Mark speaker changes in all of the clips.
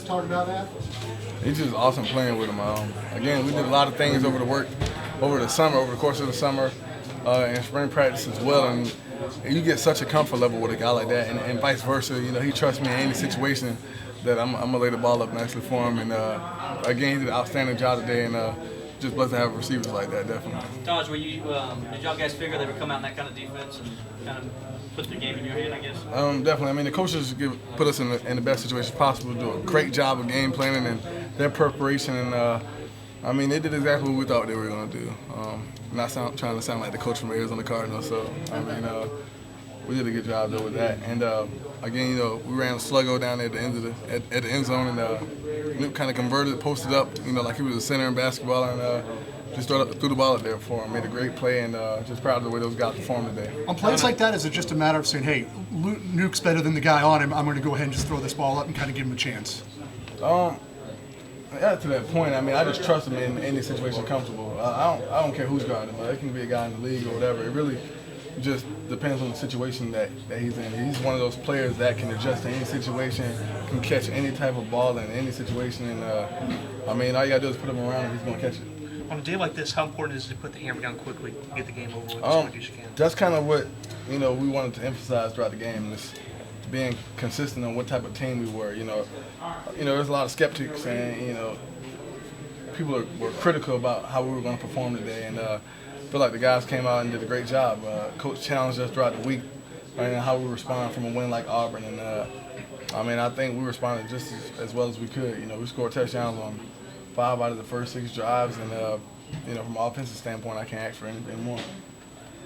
Speaker 1: talk about that?
Speaker 2: It's just awesome playing with him. Again, we did a lot of things over the course of the summer, and spring practice as well. And you get such a comfort level with a guy like that, and vice versa. You know, he trusts me in any situation that I'm gonna lay the ball up nicely for him. And again, he did an outstanding job today, and just blessed to have receivers like that, definitely.
Speaker 3: Tajh, did y'all guys figure they would come out in that kind of defense and kind of put the game in your hand, I guess?
Speaker 2: Definitely. I mean, the coaches put us in the best situation possible, do a great job of game planning and their preparation. And I mean, they did exactly what we thought they were going to do. Not trying to sound like the coach from Arizona Cardinals. So, I mean, we did a good job though with that. And again, you know, we ran a sluggo down at the end zone, and Nuke kind of converted, posted up, you know, like he was a center in basketball, and just threw the ball up there for him. Made a great play, and just proud of the way those guys performed today.
Speaker 1: On plays like that, is it just a matter of saying, hey, Nuke's better than the guy on him, I'm going to go ahead and just throw this ball up and kind of give him a chance?
Speaker 2: Yeah, to that point, I mean, I just trust him in any situation comfortable. I don't care who's guarding him. It can be a guy in the league or whatever. It really just depends on the situation that he's in. He's one of those players that can adjust to any situation, can catch any type of ball in any situation. And, I mean, all you got to do is put him around and he's going to catch it.
Speaker 4: On a day like this, how important is it to put the hammer down quickly, get the game over with as quick as you can?
Speaker 2: That's kind of what, you know, we wanted to emphasize throughout the game, is being consistent on what type of team we were. You know, there's a lot of skeptics, and you know, people were critical about how we were going to perform today, and I feel like the guys came out and did a great job. Coach challenged us throughout the week, and how we respond from a win like Auburn, and I mean, I think we responded just as well as we could. You know, we scored touchdowns on 5 out of the first 6 drives, and you know, from an offensive standpoint, I can't ask for anything more.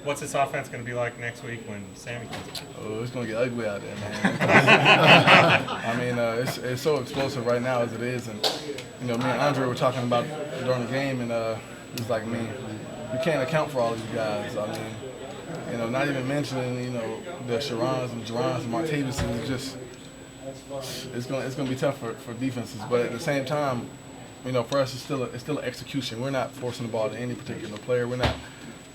Speaker 5: What's this offense going to be like next week when Sammy comes back?
Speaker 2: Oh, it's going to get ugly out there, man. I mean, it's so explosive right now as it is, and you know, me and Andre were talking about it during the game, and it's like, man, you can't account for all these guys. I mean, you know, not even mentioning, you know, the Sharons and Jerons and Martavis, and it's going to be tough for defenses, but at the same time, you know, for us, it's still an execution. We're not forcing the ball to any particular player. We're not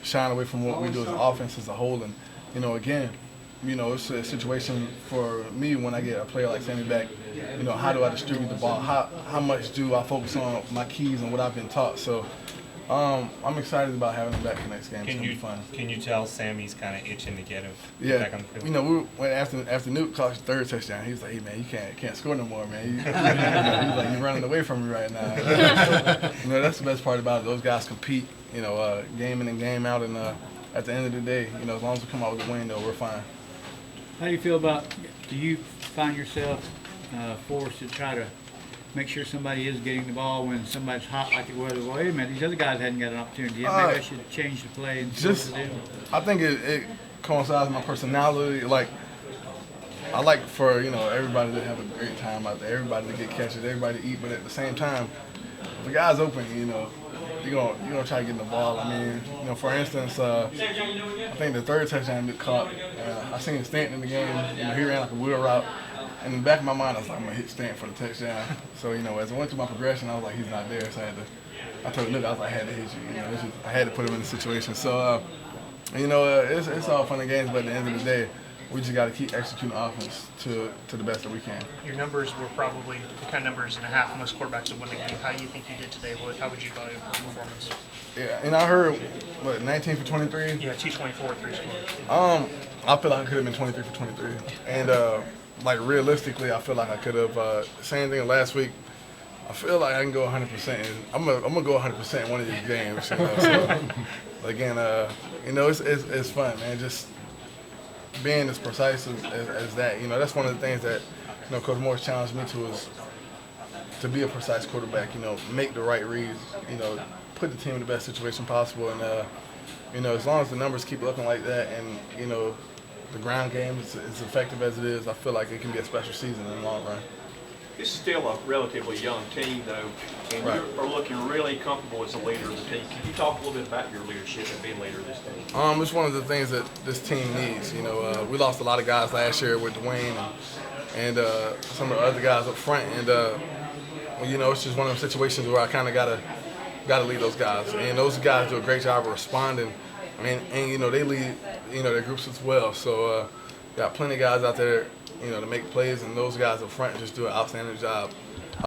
Speaker 2: shying away from what we do as an offense as a whole. And, you know, again, you know, it's a situation for me when I get a player like Sammy back, you know, how do I distribute the ball? How much do I focus on my keys and what I've been taught? So I'm excited about having him back the next game. It's going to be fun.
Speaker 5: Can you tell Sammy's kind of itching to get him back on the field?
Speaker 2: You know, after Nuke caught his third touchdown, he was like, hey, man, you can't score no more, man. He's like, you're running away from me right now. You know, that's the best part about it. Those guys compete, you know, game in and game out, and at the end of the day, you know, as long as we come out with a win, though, we're fine.
Speaker 6: How do you feel about, do you find yourself forced to try to make sure somebody is getting the ball when somebody's hot like it was? Well, wait a minute, these other guys hadn't got an opportunity yet. Maybe I should change the play and
Speaker 2: just, I think it coincides with my personality. Like, I like for, you know, everybody to have a great time out there, everybody to get catches, everybody to eat, but at the same time, if the guy's open, you know, you're gonna try to get in the ball. I mean, you know, for instance, I think the third touchdown that caught, I seen Stanton in the game. You know, he ran like a wheel route, and in the back of my mind, I was like, I'm gonna hit Stanton for the touchdown. So, you know, as I went through my progression, I was like, he's not there, so I told Luke, I was like, I had to hit you. You know, I had to put him in the situation. So, you know, it's all fun and games, but at the end of the day, we just got to keep executing offense to the best that we can.
Speaker 4: Your numbers were probably the kind of numbers and a half most quarterbacks would win the game. How do you think you did today? How would you value your performance?
Speaker 2: Yeah, and I heard, 19 for 23?
Speaker 4: Yeah, 224, 3 scores.
Speaker 2: I feel like I could have been 23 for 23. And, like, realistically, I feel like I could have. Same thing last week. I feel like I can go 100%. I'm gonna go 100% in one of these games. You know? So, again, you know, it's fun, man. Just being as precise as that, you know, that's one of the things that, you know, Coach Morris challenged me to, is to be a precise quarterback, you know, make the right reads, you know, put the team in the best situation possible. And, you know, as long as the numbers keep looking like that, and, you know, the ground game is as effective as it is, I feel like it can be a special season in the long run.
Speaker 7: This is still a relatively young team, though, and
Speaker 2: Right.
Speaker 7: you are looking really comfortable as a leader of the team. Can you talk a little bit about your leadership and being leader of this team?
Speaker 2: It's one of the things that this team needs. You know, we lost a lot of guys last year with Dwayne and some of the other guys up front, and you know, it's just one of those situations where I kind of gotta lead those guys, and those guys do a great job of responding. I mean, and you know, they lead, you know, their groups as well. So got plenty of guys out there, you know, to make plays, and those guys up front just do an outstanding job.